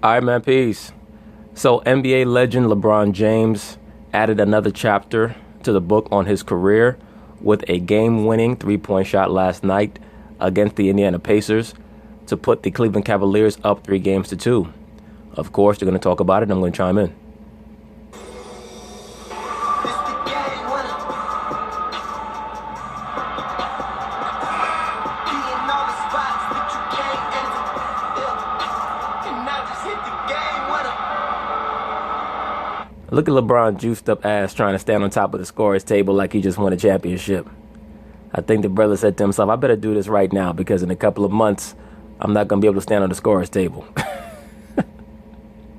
All right, man, peace. So NBA legend LeBron James added another chapter to the book on his career with a game-winning three-point shot last night against the Indiana Pacers to put the Cleveland Cavaliers up 3-2. Of course, they're going to talk about it, and I'm going to chime in. Look at LeBron juiced up ass trying to stand on top of the scorer's table like he just won a championship. I think the brother said to himself, I better do this right now because in a couple of months, I'm not going to be able to stand on the scorer's table.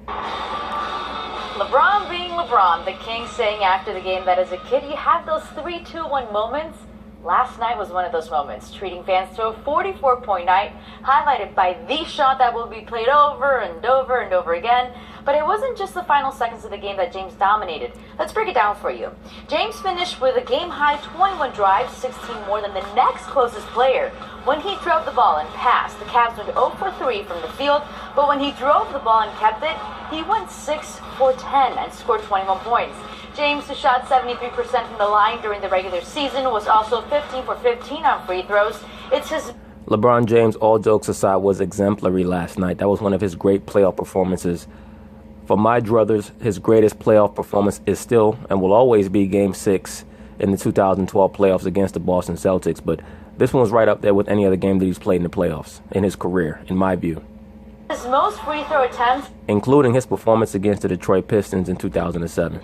LeBron being LeBron, the king saying after the game that as a kid he had those 3-2-1 moments. Last night was one of those moments, treating fans to a 44-point night, highlighted by the shot that will be played over and over and over again. But it wasn't just the final seconds of the game that James dominated. Let's break it down for you. James finished with a game-high 21 drives, 16 more than the next closest player. When he drove the ball and passed, the Cavs went 0 for 3 from the field, but when he drove the ball and kept it, he went 6 for 10 and scored 21 points. James, who shot 73% from the line during the regular season, was also 15 for 15 on free throws. It's his... LeBron James, all jokes aside, was exemplary last night. That was one of his great playoff performances. For my druthers, his greatest playoff performance is still and will always be Game 6 in the 2012 playoffs against the Boston Celtics. But this one was right up there with any other game that he's played in the playoffs in his career, in my view. His most free throw attempts, including his performance against the Detroit Pistons in 2007.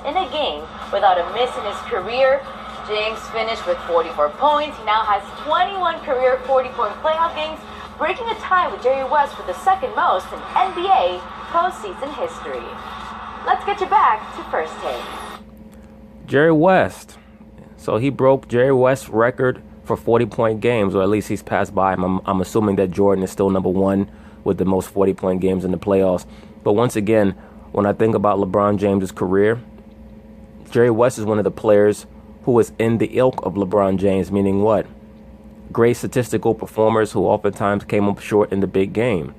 In a game without a miss in his career. James finished with 44 points. He now has 21 career 40-point playoff games, breaking a tie with Jerry West for the second most in NBA postseason history. Let's get you back to First Take. Jerry West. So he broke Jerry West's record for 40-point games, or at least he's passed by him. I'm assuming that Jordan is still number one with the most 40-point games in the playoffs. But once again, when I think about LeBron James's career, Jerry West is one of the players who is in the ilk of LeBron James, meaning what? Great statistical performers who oftentimes came up short in the big game.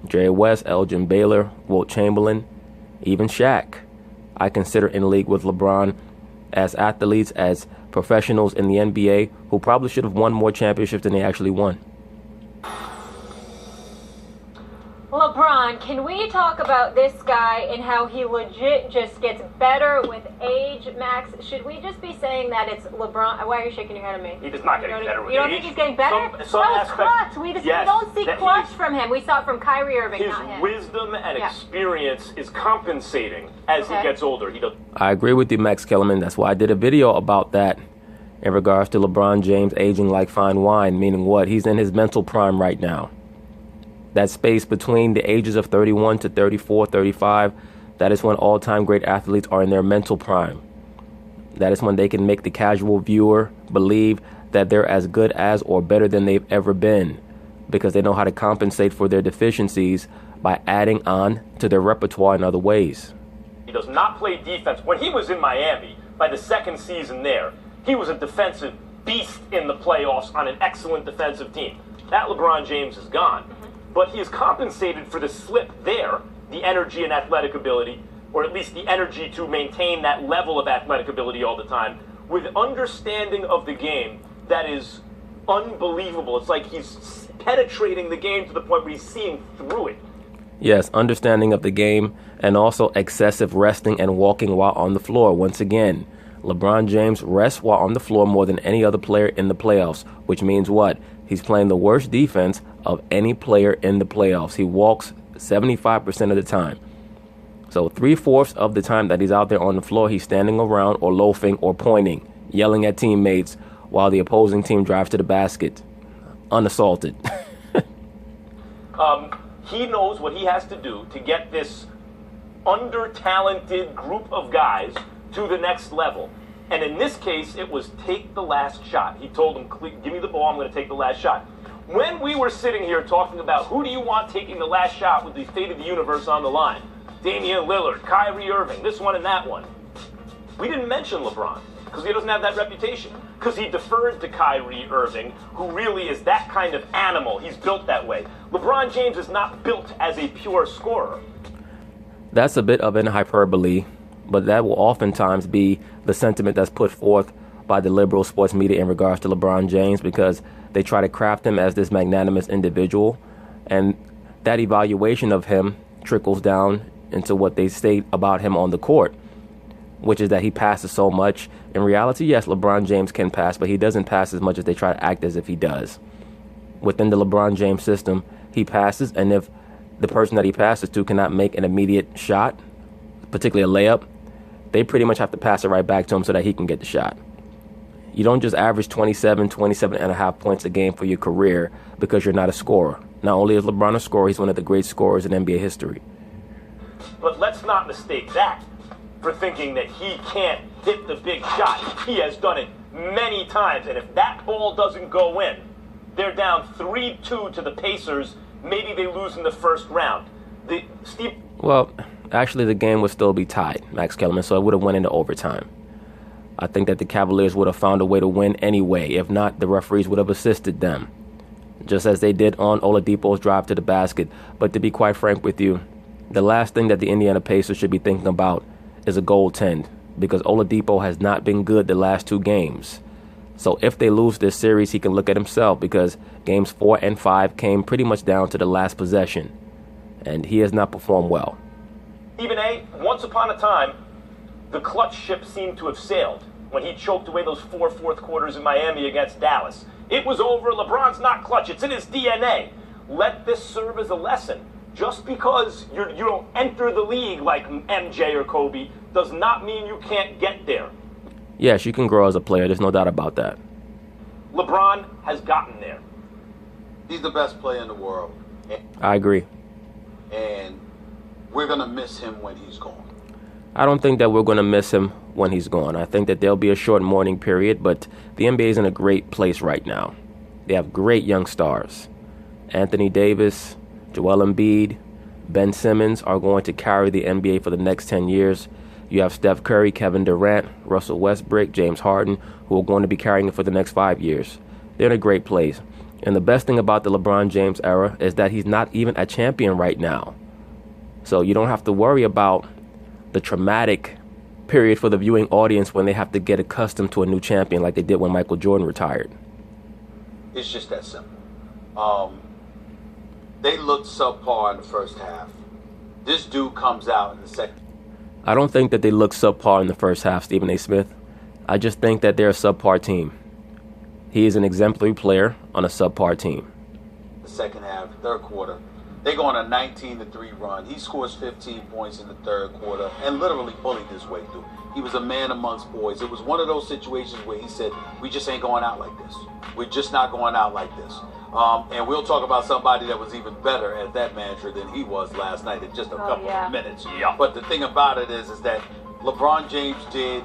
Jerry West, Elgin Baylor, Wilt Chamberlain, even Shaq. I consider in league with LeBron as athletes, as professionals in the NBA who probably should have won more championships than they actually won. LeBron, can we talk about this guy and how he legit just gets better with age, Max? Should we just be saying that it's LeBron? Why are you shaking your head at me? He does not get better with age. You don't think he's getting better? Some that was aspect, clutch. We don't see clutch from him. We saw it from Kyrie Irving, his not him. wisdom and experience is compensating as he gets older. I agree with you, Max Kellerman. That's why I did a video about that in regards to LeBron James aging like fine wine, meaning what? He's in his mental prime right now. That space between the ages of 31 to 34, 35, that is when all-time great athletes are in their mental prime. That is when they can make the casual viewer believe that they're as good as or better than they've ever been because they know how to compensate for their deficiencies by adding on to their repertoire in other ways. He does not play defense. When he was in Miami, by the second season there, he was a defensive beast in the playoffs on an excellent defensive team. That LeBron James is gone. But he has compensated for the slip there, the energy and athletic ability, or at least the energy to maintain that level of athletic ability all the time, with understanding of the game that is unbelievable. It's like he's penetrating the game to the point where he's seeing through it. Yes, understanding of the game and also excessive resting and walking while on the floor. Once again, LeBron James rests while on the floor more than any other player in the playoffs, which means what? He's playing the worst defense of any player in the playoffs. He walks 75% of the time. So 3/4 of the time that he's out there on the floor, he's standing around or loafing or pointing, yelling at teammates while the opposing team drives to the basket, unassaulted. He knows what he has to do to get this under-talented group of guys to the next level. And in this case, it was take the last shot. He told them, give me the ball, I'm going to take the last shot. When we were sitting here talking about who do you want taking the last shot with the fate of the universe on the line, Damian Lillard, Kyrie Irving, this one and that one, we didn't mention LeBron. Because he doesn't have that reputation. Because he deferred to Kyrie Irving, who really is that kind of animal. He's built that way. LeBron James is not built as a pure scorer. That's a bit of an hyperbole, but that will oftentimes be the sentiment that's put forth by the liberal sports media in regards to LeBron James, because they try to craft him as this magnanimous individual, and that evaluation of him trickles down into what they state about him on the court, which is that he passes so much. In reality, yes, LeBron James can pass, but he doesn't pass as much as they try to act as if he does. Within the LeBron James system, he passes, and if the person that he passes to cannot make an immediate shot, particularly a layup, they pretty much have to pass it right back to him so that he can get the shot. You don't just average 27 and a half points a game for your career because you're not a scorer. Not only is LeBron a scorer, he's one of the great scorers in NBA history. But let's not mistake that for thinking that he can't hit the big shot. He has done it many times, and if that ball doesn't go in, they're down 3-2 to the Pacers. Maybe they lose in the first round. Well, actually, the game would still be tied, Max Kellerman, so it would have went into overtime. I think that the Cavaliers would have found a way to win anyway. If not, the referees would have assisted them, just as they did on Oladipo's drive to the basket. But to be quite frank with you, the last thing that the Indiana Pacers should be thinking about is a goaltend, because Oladipo has not been good the last two games. So if they lose this series, he can look at himself, because games 4 and 5 came pretty much down to the last possession, and he has not performed well. Once upon a time, the clutch ship seemed to have sailed when he choked away those 4 fourth quarters in Miami against Dallas. It was over. LeBron's not clutch. It's in his DNA. Let this serve as a lesson. Just because you don't enter the league like MJ or Kobe does not mean you can't get there. Yes, you can grow as a player. There's no doubt about that. LeBron has gotten there. He's the best player in the world. I agree. And we're going to miss him when he's gone. I don't think that we're going to miss him when he's gone. I think that there'll be a short mourning period, but the NBA is in a great place right now. They have great young stars. Anthony Davis, Joel Embiid, Ben Simmons are going to carry the NBA for the next 10 years. You have Steph Curry, Kevin Durant, Russell Westbrook, James Harden, who are going to be carrying it for the next 5 years. They're in a great place. And the best thing about the LeBron James era is that he's not even a champion right now. So you don't have to worry about the traumatic period for the viewing audience when they have to get accustomed to a new champion like they did when Michael Jordan retired. It's just that simple. They looked subpar in the first half. This dude comes out in the second. I don't think that they look subpar in the first half, Stephen A. Smith. I just think that they're a subpar team. He is an exemplary player on a subpar team. The second half, third quarter, they go on a 19-3 run. He scores 15 points in the third quarter and literally bullied his way through. He was a man amongst boys. It was one of those situations where he said, we just ain't going out like this. We're just not going out like this. And we'll talk about somebody that was even better at that mantra than he was last night in just a couple of minutes. Yeah. But the thing about it is that LeBron James did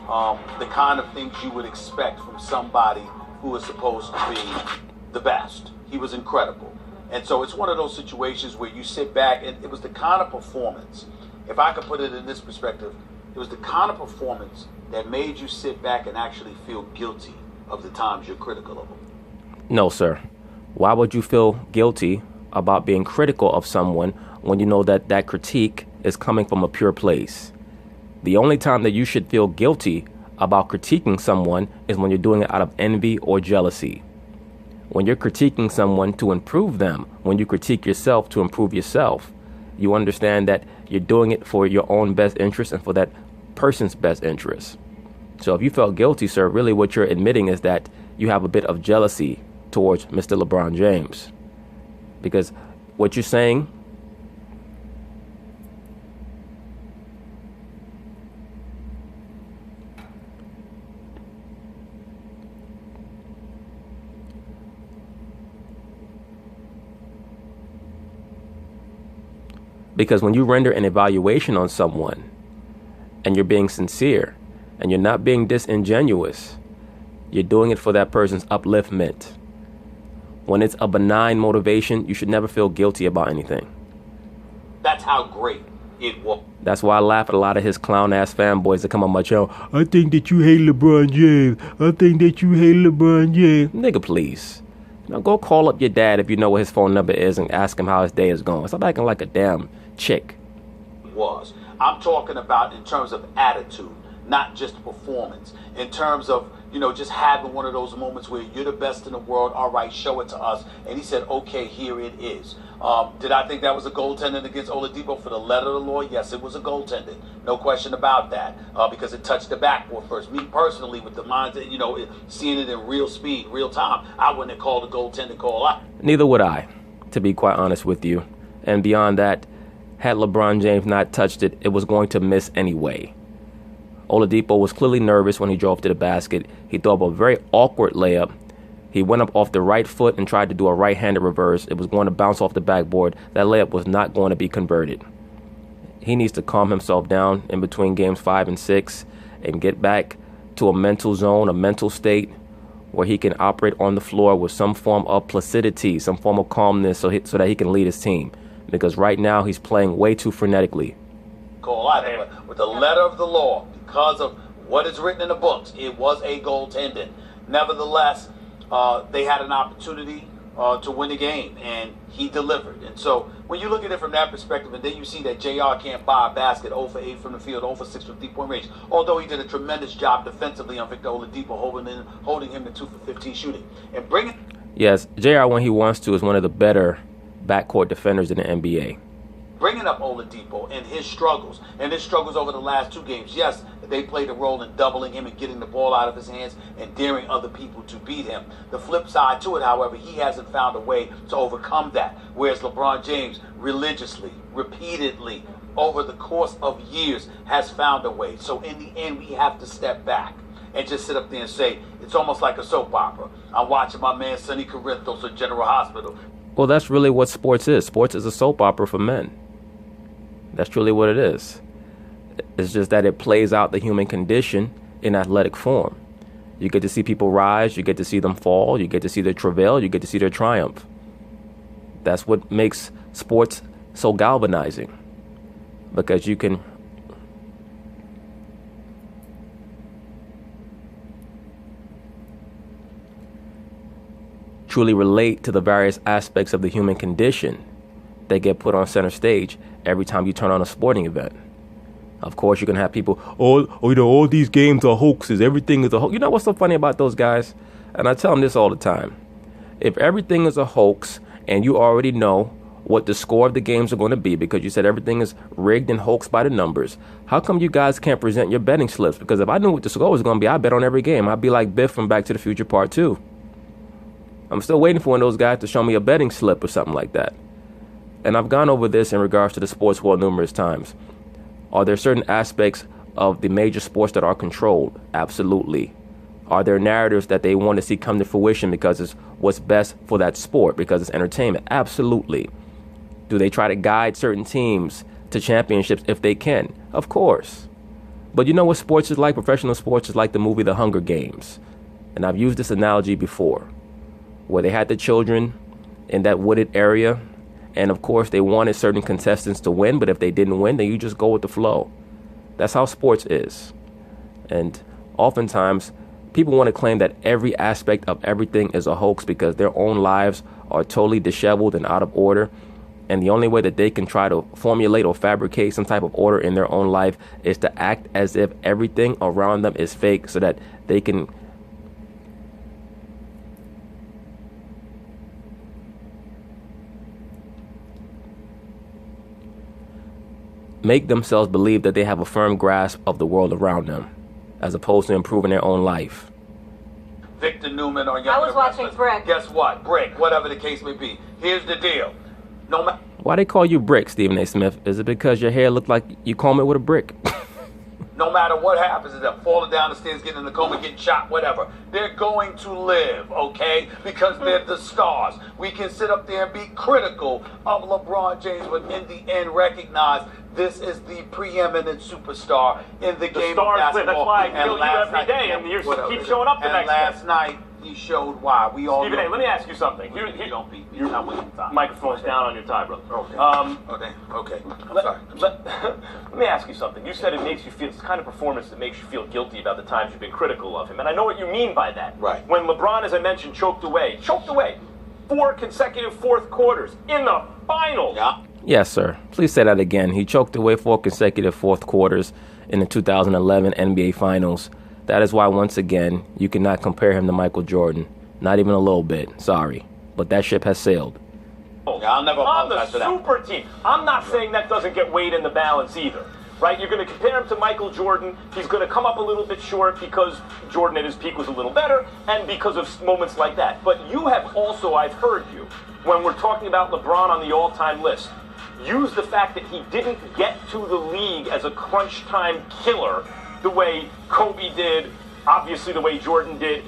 the kind of things you would expect from somebody who is supposed to be the best. He was incredible. And so it's one of those situations where you sit back, and it was the kind of performance, if I could put it in this perspective, it was the kind of performance that made you sit back and actually feel guilty of the times you're critical of him. No, sir. Why would you feel guilty about being critical of someone when you know that that critique is coming from a pure place? The only time that you should feel guilty about critiquing someone is when you're doing it out of envy or jealousy. When you're critiquing someone to improve them, when you critique yourself to improve yourself, you understand that you're doing it for your own best interest and for that person's best interest. So if you felt guilty, sir, really what you're admitting is that you have a bit of jealousy towards Mr. LeBron James. Because what you're saying because when you render an evaluation on someone and you're being sincere and you're not being disingenuous, you're doing it for that person's upliftment. When it's a benign motivation, you should never feel guilty about anything. That's how great It was. That's why I laugh at a lot of his clown-ass fanboys that come on my show. I think that you hate LeBron James. I think that you hate LeBron James. Nigga, please. Now go call up your dad if you know what his phone number is and ask him how his day is going. Stop acting like a damn chick. Was. I'm talking about in terms of attitude, not just performance. In terms of, just having one of those moments where you're the best in the world. All right, show it to us. And he said, okay, here it is. Did I think that was a goaltending against Oladipo for the letter of the law? Yes, it was a goaltending. No question about that. Because it touched the backboard first. Me personally, with the mind, seeing it in real speed, real time, I wouldn't have called a goaltending call. Neither would I, to be quite honest with you. And beyond that, had LeBron James not touched it, it was going to miss anyway. Oladipo was clearly nervous when he drove to the basket. He threw up a very awkward layup. He went up off the right foot and tried to do a right-handed reverse. It was going to bounce off the backboard. That layup was not going to be converted. He needs to calm himself down in between games 5 and 6 and get back to a mental zone, a mental state where he can operate on the floor with some form of placidity, some form of calmness so that he can lead his team. Because right now he's playing way too frenetically. With the letter of the law, because of what is written in the books, it was a goaltending. Nevertheless, they had an opportunity to win the game, and he delivered. And so when you look at it from that perspective, and then you see that JR can't buy a basket, 0 for 8 from the field, 0 for 6 from three-point range, although he did a tremendous job defensively on Victor Oladipo, holding him to 2 for 15 shooting. And bringing. Yes, JR, when he wants to, is one of the better backcourt defenders in the NBA. Bringing up Oladipo and his struggles over the last 2 games. Yes, they played a role in doubling him and getting the ball out of his hands and daring other people to beat him. The flip side to it, however, he hasn't found a way to overcome that. Whereas LeBron James religiously, repeatedly, over the course of years has found a way. So in the end, we have to step back and just sit up there and say, it's almost like a soap opera. I'm watching my man Sonny Corinthos at General Hospital. Well, that's really what sports is. Sports is a soap opera for men. That's truly what it is. It's just that it plays out the human condition in athletic form. You get to see people rise, you get to see them fall, you get to see their travail, you get to see their triumph. That's what makes sports so galvanizing. Because you can truly relate to the various aspects of the human condition that get put on center stage every time you turn on a sporting event. Of course, you're going to have people, all these games are hoaxes. Everything is a hoax. You know what's so funny about those guys? And I tell them this all the time. If everything is a hoax and you already know what the score of the games are going to be because you said everything is rigged and hoaxed by the numbers, how come you guys can't present your betting slips? Because if I knew what the score was going to be, I'd bet on every game. I'd be like Biff from Back to the Future Part 2. I'm still waiting for one of those guys to show me a betting slip or something like that. And I've gone over this in regards to the sports world numerous times. Are there certain aspects of the major sports that are controlled? Absolutely. Are there narratives that they want to see come to fruition because it's what's best for that sport, because it's entertainment? Absolutely. Do they try to guide certain teams to championships if they can? Of course. But you know what sports is like? Professional sports is like the movie The Hunger Games. And I've used this analogy before, where they had the children in that wooded area. And of course, they wanted certain contestants to win, but if they didn't win, then you just go with the flow. That's how sports is. And oftentimes, people want to claim that every aspect of everything is a hoax because their own lives are totally disheveled and out of order. And the only way that they can try to formulate or fabricate some type of order in their own life is to act as if everything around them is fake so that they can make themselves believe that they have a firm grasp of the world around them, as opposed to improving their own life. Victor Newman or I was watching Brick. Guess what? Brick, whatever the case may be. Here's the deal. Why they call you Brick, Stephen A. Smith? Is it because your hair looked like you comb it with a brick? No matter what happens, is they're falling down the stairs, getting in the coma, getting shot, whatever. They're going to live, okay? Because they're the stars. We can sit up there and be critical of LeBron James, but in the end recognize this is the preeminent superstar in the game of basketball. That's why I kill you every day, and you keep showing up the next day. Last night, he showed why. We all Stephen know. A., let me ask you something. You don't beat me. You're not winning time. Microphone's down on your tie, brother. Okay. Okay. I'm sorry. Let me ask you something. You said it makes you feel, it's the kind of performance that makes you feel guilty about the times you've been critical of him. And I know what you mean by that. Right. When LeBron, as I mentioned, choked away 4 consecutive fourth quarters in the finals. Yeah. Yes, sir. Please say that again. He choked away 4 consecutive fourth quarters in the 2011 NBA Finals. That is why, once again, you cannot compare him to Michael Jordan. Not even a little bit. Sorry. But that ship has sailed. Yeah, I'll never On apologize the for that. super team. I'm not saying that doesn't get weighed in the balance either. Right? You're going to compare him to Michael Jordan. He's going to come up a little bit short because Jordan at his peak was a little better and because of moments like that. But you have also, I've heard you, when we're talking about LeBron on the all-time list, use the fact that he didn't get to the league as a crunch time killer the way Kobe did, obviously the way Jordan did.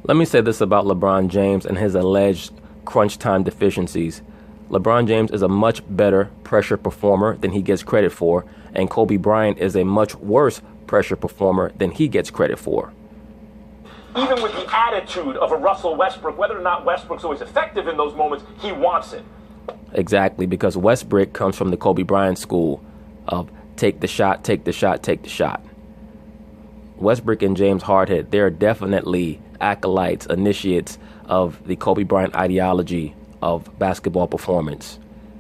Let me say this about LeBron James and his alleged crunch time deficiencies. LeBron James is a much better pressure performer than he gets credit for, and Kobe Bryant is a much worse pressure performer than he gets credit for. Even with the attitude of a Russell Westbrook, whether or not Westbrook's always effective in those moments, he wants it. Exactly, because Westbrook comes from the Kobe Bryant school of take the shot, take the shot, take the shot. Westbrook and James Harden, they're definitely acolytes, initiates of the Kobe Bryant ideology of basketball performance.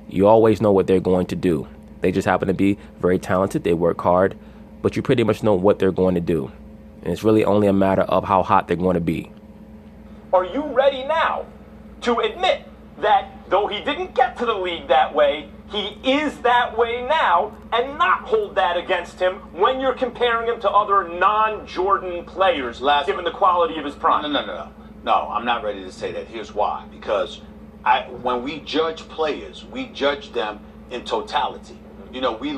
You always know what they're going to do. They just happen to be very talented, they work hard, but you pretty much know what they're going to do. And it's really only a matter of how hot they're going to be. Are you ready now to admit that though he didn't get to the league that way, he is that way now, and not hold that against him when you're comparing him to other non-Jordan players, given the quality of his prime? No, I'm not ready to say that. Here's why. Because when we judge players, we judge them in totality. You know, we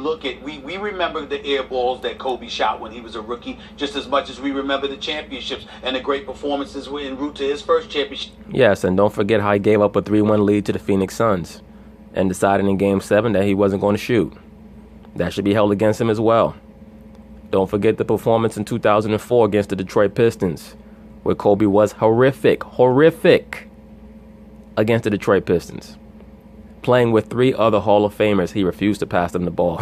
remember the air balls that Kobe shot when he was a rookie just as much as we remember the championships and the great performances en route to his first championship. Yes, and don't forget how he gave up a 3-1 lead to the Phoenix Suns and decided in Game 7 that he wasn't going to shoot. That should be held against him as well. Don't forget the performance in 2004 against the Detroit Pistons, where Kobe was horrific against the Detroit Pistons. Playing with 3 other Hall of Famers, he refused to pass them the ball.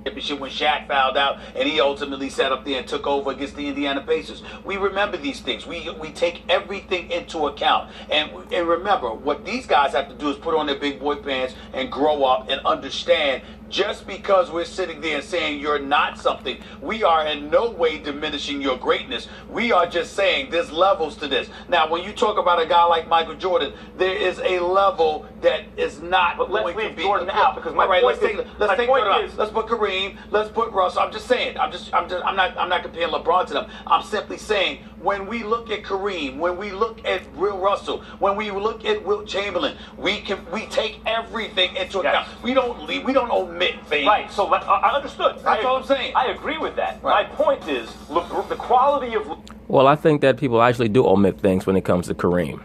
When Shaq fouled out and he ultimately sat up there and took over against the Indiana Pacers. We remember these things. We take everything into account. And remember, what these guys have to do is put on their big boy pants and grow up and understand. Just because we're sitting there and saying you're not something, we are in no way diminishing your greatness. We are just saying there's levels to this. Now, when you talk about a guy like Michael Jordan, there is a level that is not But let's going to leave be Jordan out, because my point is, let's put Kareem, let's put Russell. I'm just saying. I'm not comparing LeBron to them. I'm simply saying when we look at Kareem, when we look at Will Russell, when we look at Wilt Chamberlain, we take everything into account. We don't omit things. Right, so I understood. That's all I'm saying. I agree with that. Right. My point is, the quality of... Well, I think that people actually do omit things when it comes to Kareem.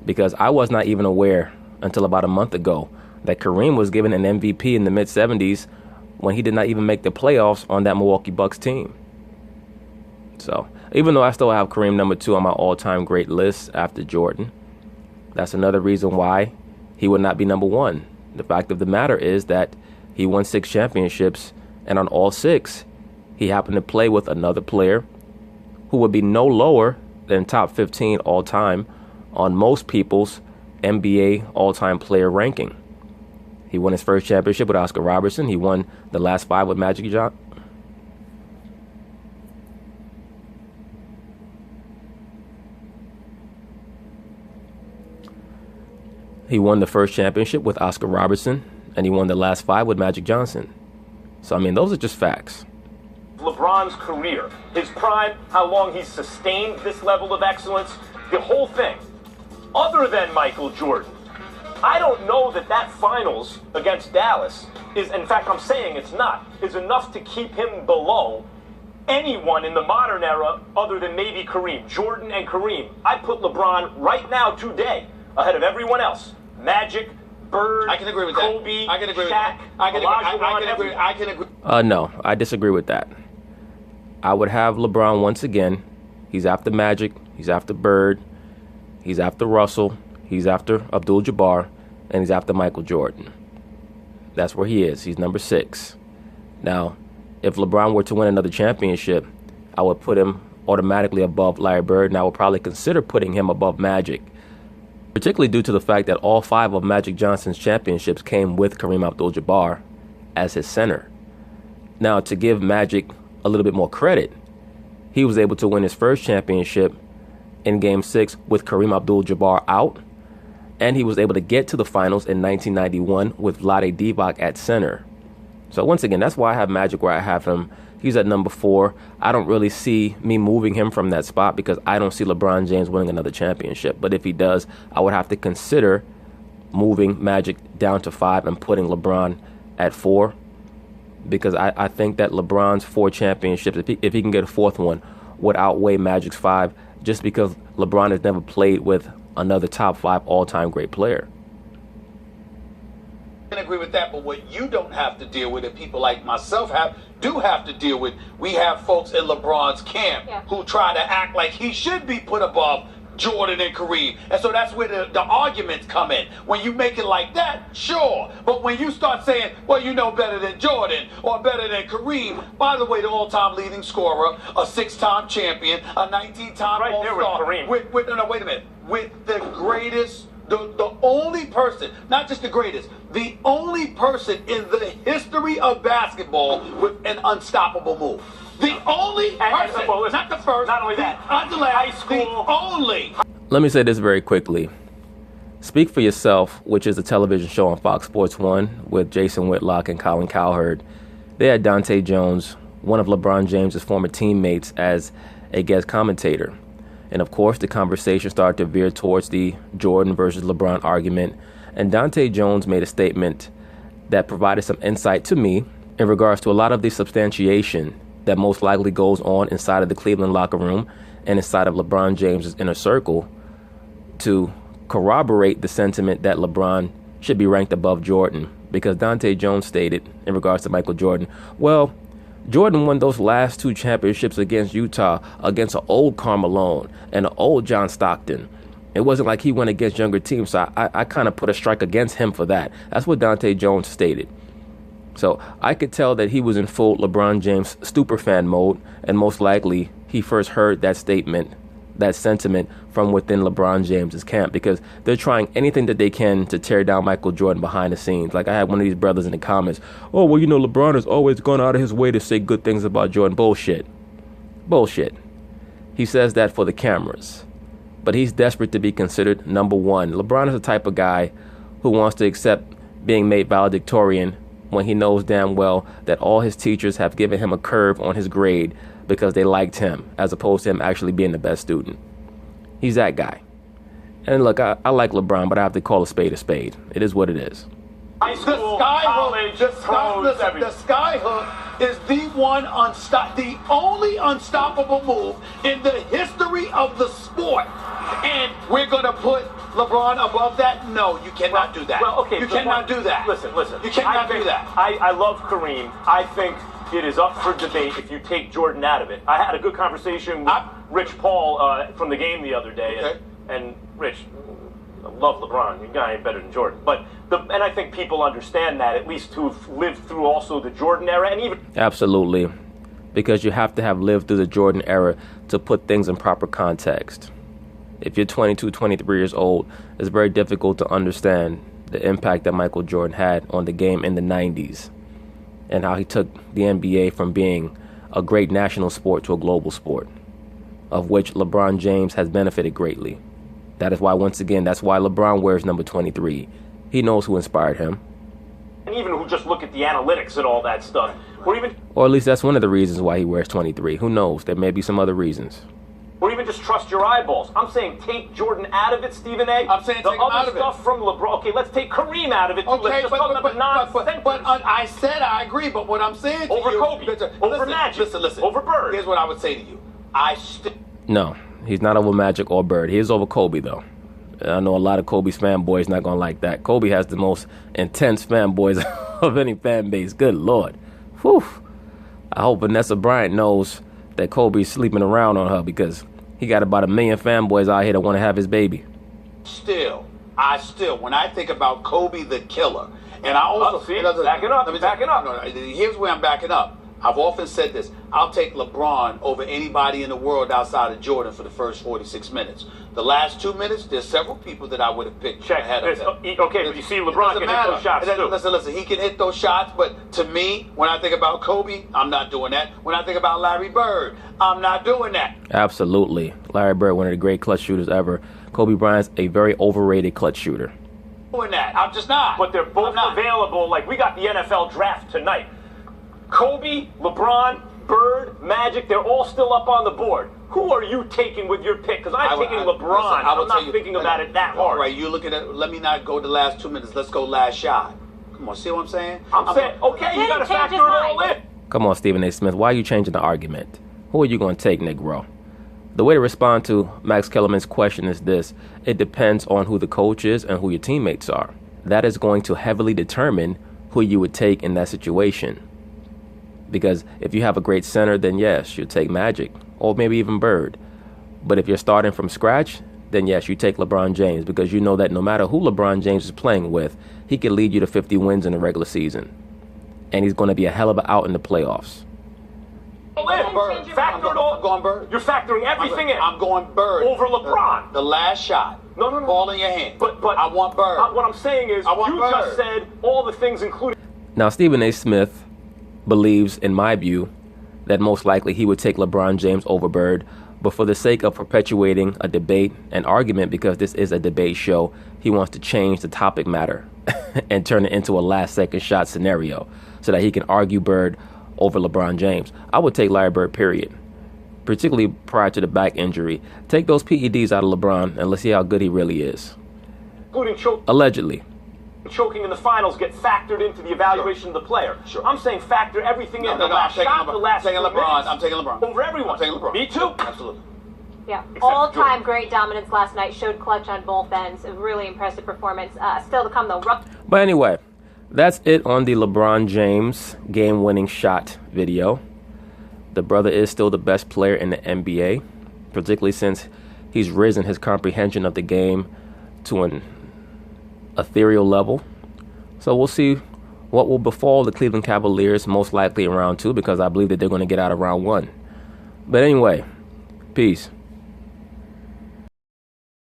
Because I was not even aware until about a month ago that Kareem was given an MVP in the mid-'70s when he did not even make the playoffs on that Milwaukee Bucks team. So, even though I still have Kareem number 2 on my all-time great list after Jordan, that's another reason why he would not be number 1. The fact of the matter is that he won 6 championships, and on all 6, he happened to play with another player who would be no lower than top 15 all-time on most people's NBA all-time player ranking. He won his first championship with Oscar Robertson. He won the last 5 with Magic Johnson. He won the first championship with Oscar Robertson, and he won the last 5 with Magic Johnson. So, I mean, those are just facts. LeBron's career, his prime, how long he's sustained this level of excellence, the whole thing, other than Michael Jordan, I don't know that finals against Dallas is, in fact, I'm saying it's not, is enough to keep him below anyone in the modern era other than maybe Kareem. Jordan and Kareem. I put LeBron right now, today, ahead of everyone else. Magic, Bird, I can agree with Kobe, that. I can agree Shaq, with that. I can agree. No, I disagree with that. I would have LeBron once again He's after Magic. He's after Bird. He's after Russell. He's after Abdul-Jabbar. And he's after Michael Jordan. That's where he is. He's number 6. Now, if LeBron were to win another championship, I would put him automatically above Larry Bird, and I would probably consider putting him above Magic, particularly due to the fact that all 5 of Magic Johnson's championships came with Kareem Abdul-Jabbar as his center. Now, to give Magic a little bit more credit, he was able to win his first championship in Game 6 with Kareem Abdul-Jabbar out, and he was able to get to the finals in 1991 with Vlade Divac at center. So once again, that's why I have Magic where I have him. He's at number 4. I don't really see me moving him from that spot because I don't see LeBron James winning another championship. But if he does, I would have to consider moving Magic down to 5 and putting LeBron at 4. Because I think that LeBron's 4 championships, if he can get a 4th one, would outweigh Magic's 5, just because LeBron has never played with another top 5 all-time great player. I agree with that, but what you don't have to deal with, and people like myself do have to deal with, we have folks in LeBron's camp who try to act like he should be put above Jordan and Kareem. And so that's where the arguments come in. When you make it like that, sure. But when you start saying, well, you know better than Jordan or better than Kareem, by the way, the all-time leading scorer, a 6-time champion, a 19-time right all-star. There with Kareem. No, wait a minute. With the greatest, the only person, not just the greatest, the only person in the history of basketball with an unstoppable move. The only person, not the first, not only that, the high school, the only. Let me say this very quickly. Speak for Yourself, which is a television show on Fox Sports 1 with Jason Whitlock and Colin Cowherd. They had Dante Jones, one of LeBron James's former teammates, as a guest commentator. And of course, the conversation started to veer towards the Jordan versus LeBron argument. And Dante Jones made a statement that provided some insight to me in regards to a lot of the substantiation that most likely goes on inside of the Cleveland locker room and inside of LeBron James's inner circle to corroborate the sentiment that LeBron should be ranked above Jordan. Because Dante Jones stated in regards to Michael Jordan, well, Jordan won those last 2 championships against Utah against an old Karl Malone and an old John Stockton. It wasn't like he went against younger teams, so I kind of put a strike against him for that. That's what Dante Jones stated. So I could tell that he was in full LeBron James superfan mode, and most likely he first heard that statement, that sentiment, from within LeBron James's camp, because they're trying anything that they can to tear down Michael Jordan behind the scenes. Like I had one of these brothers in the comments, oh, well, you know, LeBron has always gone out of his way to say good things about Jordan. Bullshit. Bullshit. He says that for the cameras, but he's desperate to be considered number 1. LeBron is the type of guy who wants to accept being made valedictorian when he knows damn well that all his teachers have given him a curve on his grade because they liked him, as opposed to him actually being the best student. He's that guy. And look, I like LeBron, but I have to call a spade a spade. It is what it is. High school, college, pros, everything. The sky hook is the only unstoppable move in the history of the sport. And we're going to put LeBron above that? No, you cannot do that. Well, okay. You cannot do that. Listen. You cannot do that. I love Kareem. I think it is up for debate if you take Jordan out of it. I had a good conversation with Rich Paul from the game the other day. Okay. And Rich, I love LeBron. The guy ain't better than Jordan. And I think people understand that, at least who've lived through also the Jordan era and even... Absolutely. Because you have to have lived through the Jordan era to put things in proper context. If you're 22, 23 years old, it's very difficult to understand the impact that Michael Jordan had on the game in the 90s and how he took the NBA from being a great national sport to a global sport, of which LeBron James has benefited greatly. That is why, once again, that's why LeBron wears number 23. He knows who inspired him. And even who just look at the analytics and all that stuff. Or at least that's one of the reasons why he wears 23. Who knows? There may be some other reasons. Or even just trust your eyeballs. I'm saying take Jordan out of it, Stephen A. I'm saying take him out of it. The other stuff from LeBron. Okay, let's take Kareem out of it, too. Okay, let's just talk about the nonsense. But I said I agree, but what I'm saying to over you... Kobe, over Magic, listen. over Bird. Here's what I would say to you. No, he's not over Magic or Bird. He is over Kobe, though. I know a lot of Kobe's fanboys not going to like that. Kobe has the most intense fanboys of any fan base. Good Lord. Whew. I hope Vanessa Bryant knows that Kobe's sleeping around on her, because He got about 1 million fanboys out here that want to have his baby. When I think about Kobe the Killer, and I also backing up. Here's where I'm backing up. I've often said this. I'll take LeBron over anybody in the world outside of Jordan for the first 46 minutes. The last 2 minutes, there's several people that I would have picked ahead of him. Okay, but you see, LeBron can hit those shots too. Listen, he can hit those shots, but to me, when I think about Kobe, I'm not doing that. When I think about Larry Bird, I'm not doing that. Absolutely. Larry Bird, one of the great clutch shooters ever. Kobe Bryant's a very overrated clutch shooter. Doing that. I'm just not. But they're both available. Like, we got the NFL draft tonight. Kobe, LeBron, Bird, Magic, they're all still up on the board. Who are you taking with your pick? Because I'm taking LeBron. I'm not thinking about it that hard. All right, you looking at, let me not go the last 2 minutes. Let's go last shot. Come on, see what I'm saying? I'm saying, okay, you got to factor it all in. Come on, Stephen A. Smith. Why are you changing the argument? Who are you going to take, Negro? The way to respond to Max Kellerman's question is this. It depends on who the coach is and who your teammates are. That is going to heavily determine who you would take in that situation. Because if you have a great center, then yes, you'll take Magic or maybe even Bird. But if you're starting from scratch, then yes, you take LeBron James because you know that no matter who LeBron James is playing with, he can lead you to 50 wins in the regular season. And he's going to be a hell of an out in the playoffs. Factor it all. I'm going Bird. You're factoring everything in. I'm going Bird. Over LeBron. The last shot. No. Ball in your hand. But I want Bird. What I'm saying is, you just said all the things included. Now, Stephen A. Smith believes, in my view, that most likely he would take LeBron James over Bird. But for the sake of perpetuating a debate, an argument, because this is a debate show, he wants to change the topic matter and turn it into a last-second shot scenario so that he can argue Bird over LeBron James. I would take Larry Bird, period. Particularly prior to the back injury. Take those PEDs out of LeBron and let's see how good he really is. Including allegedly. Choking in the finals get factored into the evaluation of the player. Sure. I'm saying factor everything in. The last shot, the last 2 minutes. I'm taking LeBron. Over everyone. I'm taking LeBron. Me too. Absolutely. Yeah, all-time great dominance last night. Showed clutch on both ends. A really impressive performance. Still to come, though. But anyway, that's it on the LeBron James game-winning shot video. The brother is still the best player in the NBA, particularly since he's risen his comprehension of the game to an ethereal level. So we'll see what will befall the Cleveland Cavaliers, most likely in round 2, because I believe that they're going to get out of round 1. But anyway, peace.